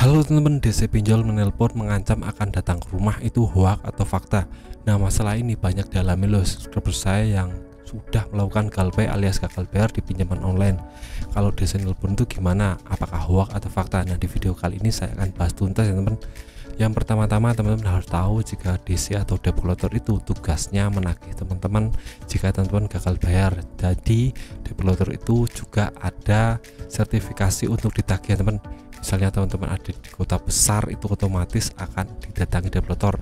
Halo teman-teman, DC Pinjol menelpon mengancam akan datang ke rumah, itu hoak atau fakta? Nah, masalah ini banyak dialami loh subscriber saya yang sudah melakukan galpay alias gagal bayar di pinjaman online. Kalau DC nelpon itu gimana? Apakah hoak atau fakta? Nah, di video kali ini saya akan bahas tuntas ya teman-teman. Yang pertama-tama teman-teman harus tahu jika DC atau debt collector itu tugasnya menagih teman-teman jika teman-teman gagal bayar. Jadi debt collector itu juga ada sertifikasi untuk ditagih teman. Misalnya teman-teman ada di kota besar itu otomatis akan didatangi debt collector.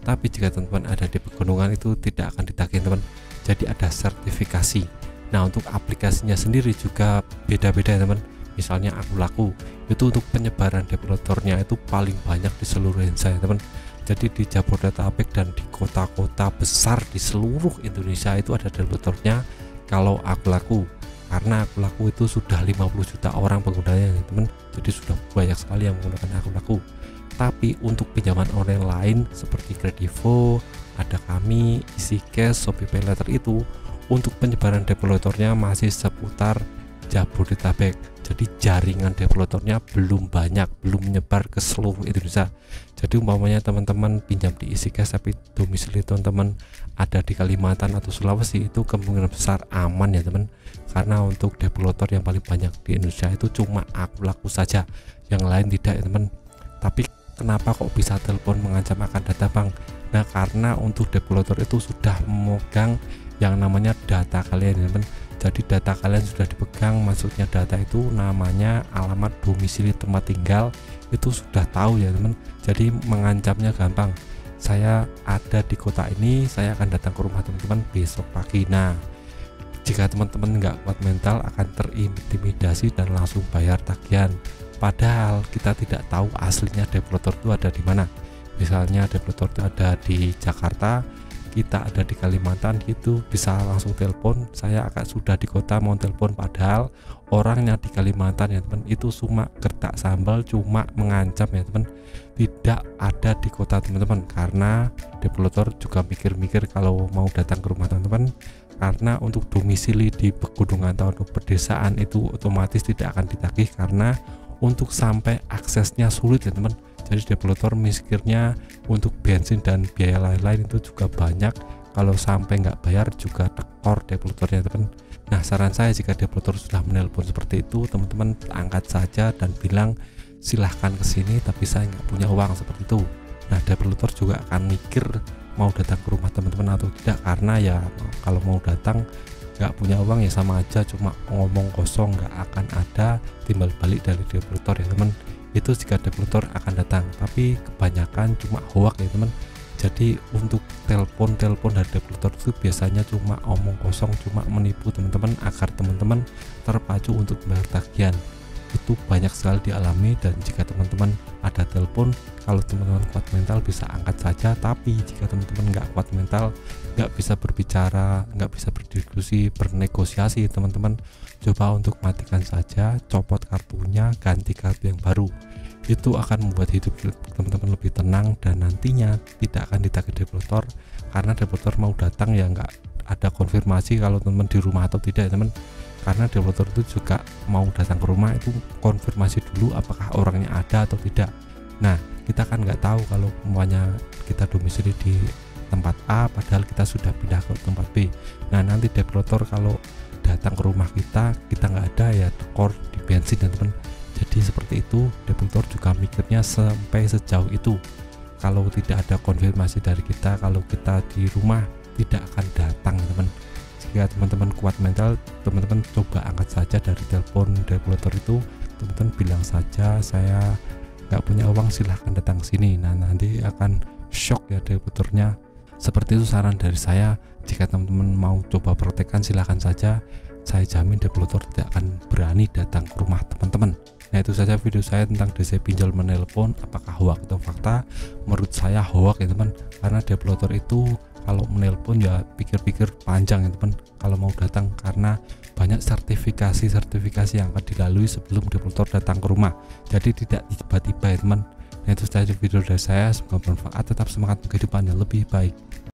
Tapi jika teman-teman ada di pegunungan itu tidak akan ditagih teman. Jadi ada sertifikasi. Nah, untuk aplikasinya sendiri juga beda-beda teman. Misalnya Aku Laku itu untuk penyebaran debt collectornya itu paling banyak di seluruh Indonesia teman. Jadi di Jabodetabek dan di kota-kota besar di seluruh Indonesia itu ada debt collectornya kalau Aku Laku. Karena Aku Laku itu sudah 50 juta orang penggunanya teman, jadi sudah banyak sekali yang menggunakan Aku Laku. Tapi untuk pinjaman online lain seperti Kredivo, ada Kami, EasyCash, Shopee PayLater itu untuk penyebaran debt collectornya masih seputar Jabodetabek. Jadi jaringan debt collectornya belum banyak, belum menyebar ke seluruh Indonesia. Jadi umpamanya teman-teman pinjam di EasyCash tapi domisili teman-teman ada di Kalimantan atau Sulawesi, itu kemungkinan besar aman ya teman. Karena untuk debt collector yang paling banyak di Indonesia itu cuma Aku Laku saja, yang lain tidak ya teman. Tapi kenapa kok bisa telepon mengancam akan data bang? Nah, karena untuk debt collector itu sudah memegang yang namanya data kalian ya teman. Jadi data kalian sudah dipegang, maksudnya data itu namanya alamat, domisili, tempat tinggal itu sudah tahu ya teman. Jadi mengancamnya gampang, saya ada di kota ini, saya akan datang ke rumah teman-teman besok pagi. Nah, jika teman-teman nggak kuat mental akan terintimidasi dan langsung bayar tagihan, padahal kita tidak tahu aslinya debt collector itu ada di mana. Misalnya debt collector itu ada di Jakarta, kita ada di Kalimantan gitu, bisa langsung telepon, saya akan sudah di kota mau telepon, padahal orangnya di Kalimantan ya teman. Itu cuma gertak sambal, cuma mengancam ya teman, tidak ada di kota teman-teman. Karena debt collector juga mikir-mikir kalau mau datang ke rumah teman-teman, karena untuk domisili di pegunungan atau pedesaan itu otomatis tidak akan ditagih karena untuk sampai aksesnya sulit ya teman. Jadi debt collector mikirnya untuk bensin dan biaya lain-lain itu juga banyak, kalau sampai nggak bayar juga tekor debt collectornya teman. Nah, saran saya jika debt collector sudah menelpon seperti itu, teman-teman angkat saja dan bilang silahkan kesini tapi saya nggak punya uang, seperti itu. Nah, debt collector juga akan mikir mau datang ke rumah teman-teman atau tidak, karena ya kalau mau datang nggak punya uang ya sama aja cuma ngomong kosong, nggak akan ada timbal balik dari debt collector ya teman. Itu jika debt collector akan datang, tapi kebanyakan cuma hoak ya teman. Jadi untuk telepon dari debt collector itu biasanya cuma omong kosong, cuma menipu teman-teman agar teman-teman terpacu untuk membayar tagihan. Itu banyak sekali dialami, dan jika teman-teman ada telepon, kalau teman-teman kuat mental bisa angkat saja. Tapi jika teman-teman nggak kuat mental, nggak bisa berbicara, nggak bisa berdiskusi, bernegosiasi, teman-teman coba untuk matikan saja, copot kartunya, ganti kartu yang baru. Itu akan membuat hidup teman-teman lebih tenang, dan nantinya tidak akan ditagih debt collector. Karena debt collector mau datang ya nggak ada konfirmasi kalau teman-teman di rumah atau tidak teman. Karena debt collector itu juga mau datang ke rumah itu konfirmasi dulu apakah orangnya ada atau tidak. Nah, kita kan nggak tahu kalau semuanya kita domisili di tempat A padahal kita sudah pindah ke tempat B. Nah, nanti debt collector kalau datang ke rumah kita nggak ada ya tekor di bensin dan teman. Jadi seperti itu, debt collector juga mikirnya sampai sejauh itu. Kalau tidak ada konfirmasi dari kita kalau kita di rumah, tidak akan datang teman. Jika teman-teman kuat mental, teman-teman coba angkat saja dari telepon debt collector itu, teman-teman bilang saja saya nggak punya uang, silahkan datang ke sini. Nah, nanti akan shock ya debt collectornya. Seperti itu saran dari saya. Jika teman-teman mau coba praktekkan silahkan saja, saya jamin debt collector tidak akan berani datang ke rumah teman-teman. Nah, itu saja video saya tentang DC pinjol menelpon, apakah hoak atau fakta. Menurut saya hoak ya teman, karena debt collector itu kalau menelpon ya pikir-pikir panjang ya teman kalau mau datang, karena banyak sertifikasi yang akan dilalui sebelum debt collector datang ke rumah. Jadi tidak tiba-tiba ya teman. Nah, itu saja video dari saya, semoga bermanfaat, tetap semangat kehidupan yang lebih baik.